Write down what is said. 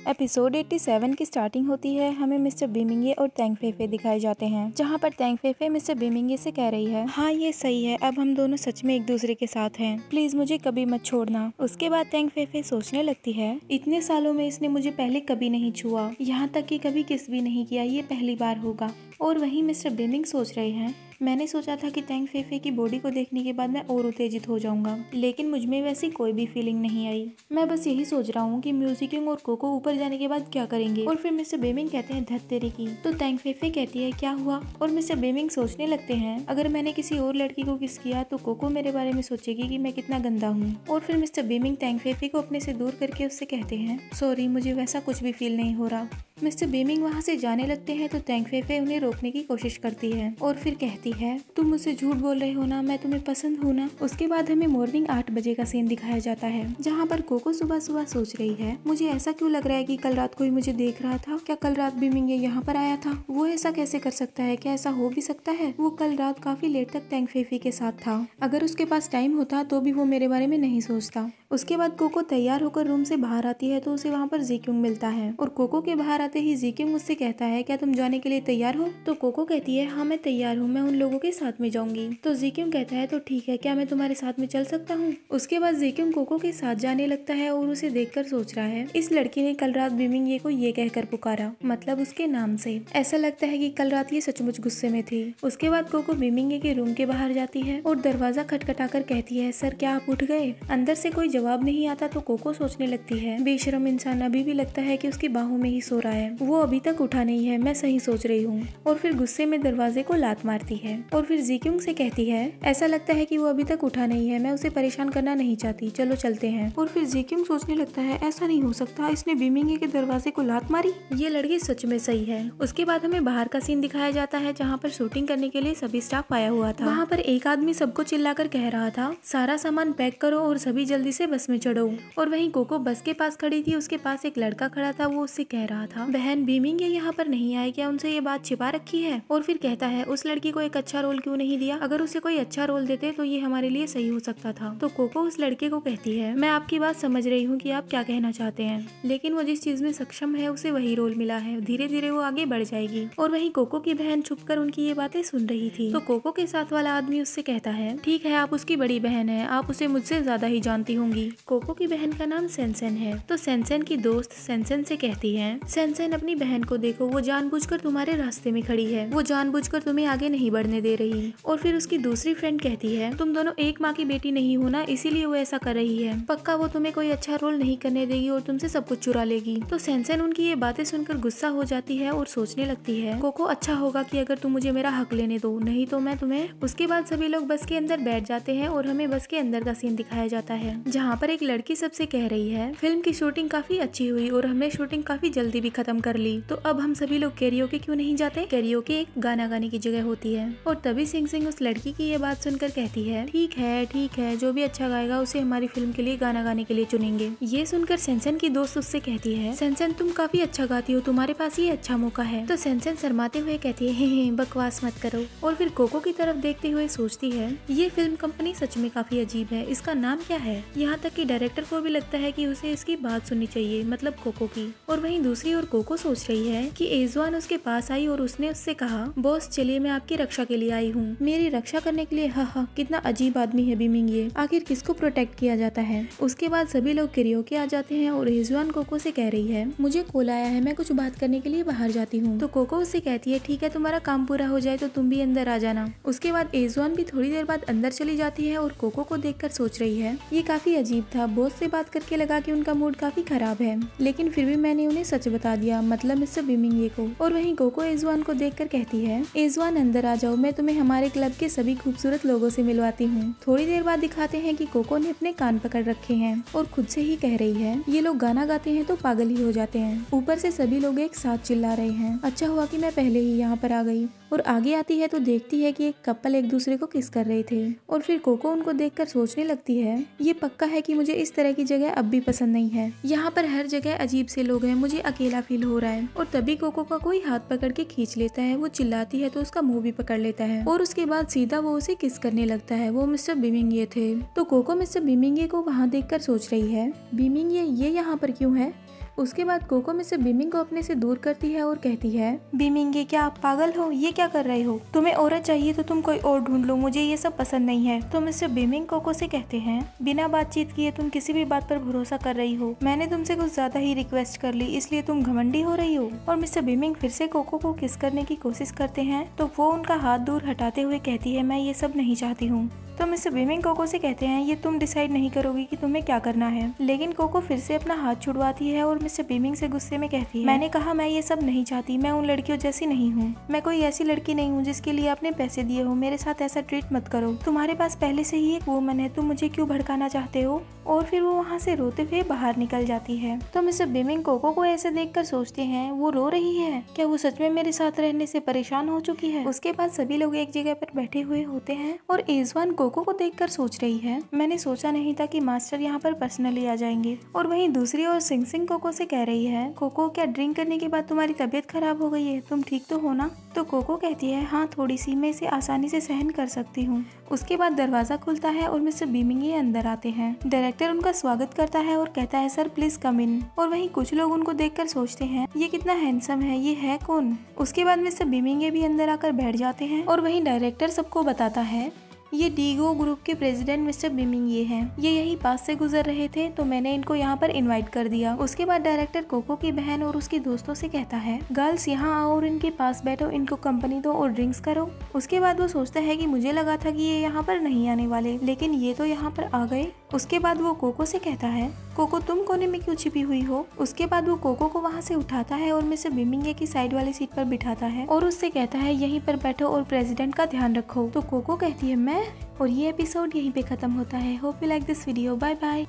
Episode 87 की starting होती है। हमें मिस्टर बीमिंगे और तेंग फेफे दिखाए जाते हैं, जहाँ पर तेंग फेफे मिस्टर बीमिंगे से कह रही है, हाँ ये सही है, अब हम दोनों सच में एक दूसरे के साथ हैं, प्लीज मुझे कभी मत छोड़ना। उसके बाद तेंग फेफे सोचने लगती है, इतने सालों में इसने मुझे पहले कभी नहीं छुआ, यहाँ तक कि कभी किस भी नहीं किया, ये पहली बार होगा। और वहीं मिस्टर बीमिंग सोच रहे हैं, मैंने सोचा था कि तेंग फेफे की बॉडी को देखने के बाद मैं और उत्तेजित हो जाऊंगा, लेकिन मुझमें वैसी कोई भी फीलिंग नहीं आई। मैं बस यही सोच रहा हूँ कि म्यूजिकिंग और कोको ऊपर जाने के बाद क्या करेंगे। और फिर मिस्टर बीमिंग कहते हैं, धत तेरे की। तो तेंग फेफे कहती है, क्या हुआ? और मिस्टर बीमिंग सोचने लगते हैं, अगर मैंने किसी और लड़की को किस किया तो कोको मेरे बारे में सोचेगी कि मैं कितना गंदा हूँ। और फिर मिस्टर बीमिंग तेंग फेफे को अपने से दूर करके उससे कहते हैं, सॉरी, मुझे वैसा कुछ भी फील नहीं हो रहा। मिस्टर बीमिंग वहाँ से जाने लगते हैं तो तेंग फेफे उन्हें रोकने की कोशिश करती है और फिर कहती है, तुम मुझसे झूठ बोल रहे हो ना, मैं तुम्हें पसंद हूँ ना। उसके बाद हमें मॉर्निंग 8 बजे का सीन दिखाया जाता है, जहाँ पर कोको सुबह सुबह सोच रही है, मुझे ऐसा क्यों लग रहा है कि कल रात कोई मुझे देख रहा था। क्या कल रात बीमिंग यहाँ पर आया था? वो ऐसा कैसे कर सकता है? क्या ऐसा हो भी सकता है? वो कल रात काफी लेट तक तेंग फेफे के साथ था। अगर उसके पास टाइम होता तो भी वो मेरे बारे में नहीं सोचता। उसके बाद कोको तैयार होकर रूम से बाहर आती है तो उसे वहाँ पर जीक्यूंग मिलता है और कोको के बाहर आते ही जीक्यूंग उससे कहता है, क्या तुम जाने के लिए तैयार हो? तो कोको कहती है, हाँ मैं तैयार हूँ, मैं उन लोगों के साथ में जाऊंगी। तो जीक्यूंग कहता है, तो ठीक है, क्या मैं तुम्हारे साथ में चल सकता हूँ? उसके बाद जीक्यूंग कोको के साथ जाने लगता है और उसे देखकर सोच रहा है, इस लड़की ने कल रात बीमिंगे को ये कहकर पुकारा, मतलब उसके नाम से। ऐसा लगता है कि कल रात ये सचमुच गुस्से में थी। उसके बाद कोको बीमिंगे के रूम के बाहर जाती है और दरवाजा खटखटाकर कहती है, सर क्या आप उठ गए? अंदर से कोई जवाब नहीं आता तो कोको सोचने लगती है, बेशरम इंसान अभी भी लगता है कि उसकी बाहों में ही सो रहा है, वो अभी तक उठा नहीं है, मैं सही सोच रही हूँ। और फिर गुस्से में दरवाजे को लात मारती है और फिर जीक्यूंग से कहती है, ऐसा लगता है कि वो अभी तक उठा नहीं है, मैं उसे परेशान करना नहीं चाहती, चलो चलते हैं। और फिर जीक्यूंग सोचने लगता है, ऐसा नहीं हो सकता, इसने बीमिंगे के दरवाजे को लात मारी, ये लड़की सच में सही है। उसके बाद हमें बाहर का सीन दिखाया जाता है, जहाँ पर शूटिंग करने के लिए सभी स्टाफ आया हुआ था। वहाँ पर एक आदमी सबको चिल्लाकर कह रहा था, सारा सामान पैक करो और सभी जल्दी से बस में चढ़ो। और वहीं कोको बस के पास खड़ी थी, उसके पास एक लड़का खड़ा था, वो उससे कह रहा था, बहन बीमिंगे यहाँ पर नहीं आए क्या? उनसे ये बात छिपा रखी है? और फिर कहता है, उस लड़की को एक अच्छा रोल क्यों नहीं दिया? अगर उसे कोई अच्छा रोल देते तो ये हमारे लिए सही हो सकता था। तो कोको उस लड़के को कहती है, मैं आपकी बात समझ रही हूँ कि आप क्या कहना चाहते हैं, लेकिन वो जिस चीज में सक्षम है उसे वही रोल मिला है, धीरे धीरे वो आगे बढ़ जाएगी। और वहीं कोको की बहन छुपकर उनकी ये बातें सुन रही थी। तो कोको के साथ वाला आदमी उससे कहता है, ठीक है, आप उसकी बड़ी बहन है, आप उसे मुझसे ज्यादा ही जानती होंगी। कोको की बहन का नाम सेंसेन है। तो सेंसेन की दोस्त सेंसेन से कहती है, सेंसेन अपनी बहन को देखो, वो जानबूझकर तुम्हारे रास्ते में खड़ी है, वो जानबूझकर तुम्हें आगे नहीं बढ़ने दे रही। और फिर उसकी दूसरी फ्रेंड कहती है, तुम दोनों एक माँ की बेटी नहीं हो ना, इसीलिए वो ऐसा कर रही है, पक्का वो तुम्हें कोई अच्छा रोल नहीं करने देगी और तुमसे सब कुछ चुरा लेगी। तो सेंसेन उनकी ये बातें सुनकर गुस्सा हो जाती है और सोचने लगती है, कोको अच्छा होगा कि अगर तुम मुझे मेरा हक लेने दो, नहीं तो मैं तुम्हें। उसके बाद सभी लोग बस के अंदर बैठ जाते हैं और हमें बस के अंदर का सीन दिखाया जाता है, जहाँ पर एक लड़की सबसे कह रही है, फिल्म की शूटिंग काफी अच्छी हुई और हमने शूटिंग काफी जल्दी भी खत्म कर ली, तो अब हम सभी लोग कैरियोके क्यों नहीं जाते? कैरियोके एक गाना गाने की जगह होती है। और तभी सिंग सिंग उस लड़की की ये बात सुनकर कहती है, ठीक है, जो भी अच्छा गाएगा उसे हमारी फिल्म के लिए गाना गाने के लिए चुनेंगे। ये सुनकर सेंसेन की दोस्त उससे कहती है, सेंसेन तुम काफी अच्छा गाती हो, तुम्हारे पास ये अच्छा मौका है। तो सेंसेन शर्माते हुए कहती है, हे बकवास मत करो। और फिर कोको की तरफ देखते हुए सोचती है, ये फिल्म कंपनी सच में काफी अजीब है, इसका नाम क्या है? यहाँ तक कि डायरेक्टर को भी लगता है कि उसे इसकी बात सुननी चाहिए, मतलब कोको की। और वहीं दूसरी ओर कोको सोच रही है कि एजवान उसके पास आई और उसने उससे कहा, बॉस चलिए मैं आपकी रक्षा के लिए आई हूँ, मेरी रक्षा करने के लिए। हाँ, कितना अजीब आदमी है बीमिंग ये, आखिर किसको प्रोटेक्ट किया जाता है? उसके बाद सभी लोग कैरियोके आ जाते हैं और एजवान कोको से कह रही है, मुझे कॉल आया है, मैं कुछ बात करने के लिए बाहर जाती हूँ। तो कोको उससे कहती है, ठीक है, तुम्हारा काम पूरा हो जाए तो तुम भी अंदर आ जाना। उसके बाद एजवान भी थोड़ी देर बाद अंदर चली जाती है और कोको को देखकर सोच रही है, ये काफी अजीब था, बॉस से बात करके लगा कि उनका मूड काफी खराब है, लेकिन फिर भी मैंने उन्हें सच बता दिया, मतलब मिस्टर बीमिंगे को। और वहीं कोको एजवान को देखकर कहती है, एजवान अंदर आ जाओ, मैं तुम्हें हमारे क्लब के सभी खूबसूरत लोगों से मिलवाती हूँ। थोड़ी देर बाद दिखाते हैं कि कोको ने अपने कान पकड़ रखे हैं और खुद से ही कह रही है, ये लोग गाना गाते हैं तो पागल ही हो जाते हैं, ऊपर से सभी लोग एक साथ चिल्ला रहे हैं, अच्छा हुआ कि मैं पहले ही यहाँ पर आ गई। और आगे आती है तो देखती है कि एक कपल एक दूसरे को किस कर रहे थे। और फिर कोको उनको देखकर सोचने लगती है, ये पक्का है कि मुझे इस तरह की जगह अब भी पसंद नहीं है, यहाँ पर हर जगह अजीब से लोग हैं, मुझे अकेला फील हो रहा है। और तभी कोको का कोई हाथ पकड़ के खींच लेता है, वो चिल्लाती है तो उसका मुंह भी पकड़ लेता है और उसके बाद सीधा वो उसे किस करने लगता है। वो मिस्टर बीमिंगे थे। तो कोको मिस्टर बीमिंगे को वहाँ देखकर सोच रही है, बीमिंगे ये यहाँ पर क्यों है? उसके बाद कोको मिस्टर बीमिंग को अपने से दूर करती है और कहती है, बीमिंग क्या आप पागल हो, ये क्या कर रहे हो? तुम्हें औरत चाहिए तो तुम कोई और ढूंढ लो, मुझे ये सब पसंद नहीं है। तो मिस्टर बीमिंग कोको से कहते हैं, बिना बातचीत किए तुम किसी भी बात पर भरोसा कर रही हो। मैंने तुमसे कुछ ज्यादा ही रिक्वेस्ट कर ली, इसलिए तुम घमंडी हो रही हो। और मिस्टर बीमिंग फिर से कोको को किस करने की कोशिश करते हैं तो वो उनका हाथ दूर हटाते हुए कहती है, मैं ये सब नहीं चाहती हूँ। तो मिस्टर बीमिंग कोको से कहते हैं, ये तुम डिसाइड नहीं करोगी कि तुम्हें क्या करना है। लेकिन कोको फिर से अपना हाथ छुड़वाती है और मिस्टर बीमिंग से गुस्से में कहती है, मैंने कहा मैं ये सब नहीं चाहती, मैं उन लड़कियों जैसी नहीं हूँ। मैं कोई ऐसी लड़की नहीं हूँ जिसके लिए आपने पैसे दिए हो। मेरे साथ ऐसा ट्रीट मत करो। तुम्हारे पास पहले से ही एक वूमन है, तुम मुझे क्यों भड़काना चाहते हो? और फिर वो वहाँ से रोते हुए बाहर निकल जाती है। तो मिस्टर बीमिंग कोको को ऐसे देखकर सोचते हैं, वो रो रही है, क्या वो सच में मेरे साथ रहने से परेशान हो चुकी है? उसके बाद सभी लोग एक जगह पर बैठे हुए होते हैं और एजवान कोको को देखकर सोच रही है, मैंने सोचा नहीं था कि मास्टर यहाँ पर पर्सनली आ जाएंगे। और वहीं दूसरी ओर सिंग सिंग कोको से कह रही है, कोको क्या ड्रिंक करने के बाद तुम्हारी तबीयत खराब हो गई है? तुम ठीक तो हो ना? तो कोको कहती है, हाँ थोड़ी सी, मैं इसे आसानी से सहन कर सकती हूँ। उसके बाद दरवाजा खुलता है और मिस्टर बीमिंग अंदर आते हैं। डायरेक्टर उनका स्वागत करता है और कहता है, सर प्लीज कम इन। और वहीं कुछ लोग उनको देखकर सोचते हैं, ये कितना हैंडसम है, ये है कौन? उसके बाद मिस्टर बीमिंग भी अंदर आकर बैठ जाते हैं और वहीं डायरेक्टर सबको बताता है, ये डीगो ग्रुप के प्रेसिडेंट मिस्टर बीमिंग ये हैं। ये यही पास से गुजर रहे थे तो मैंने इनको यहाँ पर इनवाइट कर दिया। उसके बाद डायरेक्टर कोको की बहन और उसके दोस्तों से कहता है, गर्ल्स यहाँ आओ और इनके पास बैठो, इनको कंपनी दो और ड्रिंक्स करो। उसके बाद वो सोचता है कि मुझे लगा था कि ये यहाँ पर नहीं आने वाले, लेकिन ये तो यहाँ पर आ गए। उसके बाद वो कोको से कहता है, कोको तुम कोने में क्यों छिपी हुई हो? उसके बाद वो कोको को वहाँ से उठाता है और मिस्टर बीमिंग की साइड वाली सीट पर बिठाता है और उससे कहता है, यहीं पर बैठो और प्रेसिडेंट का ध्यान रखो। तो कोको कहती है, मैं। और ये एपिसोड यहीं पे खत्म होता है। Hope you like this video. Bye bye.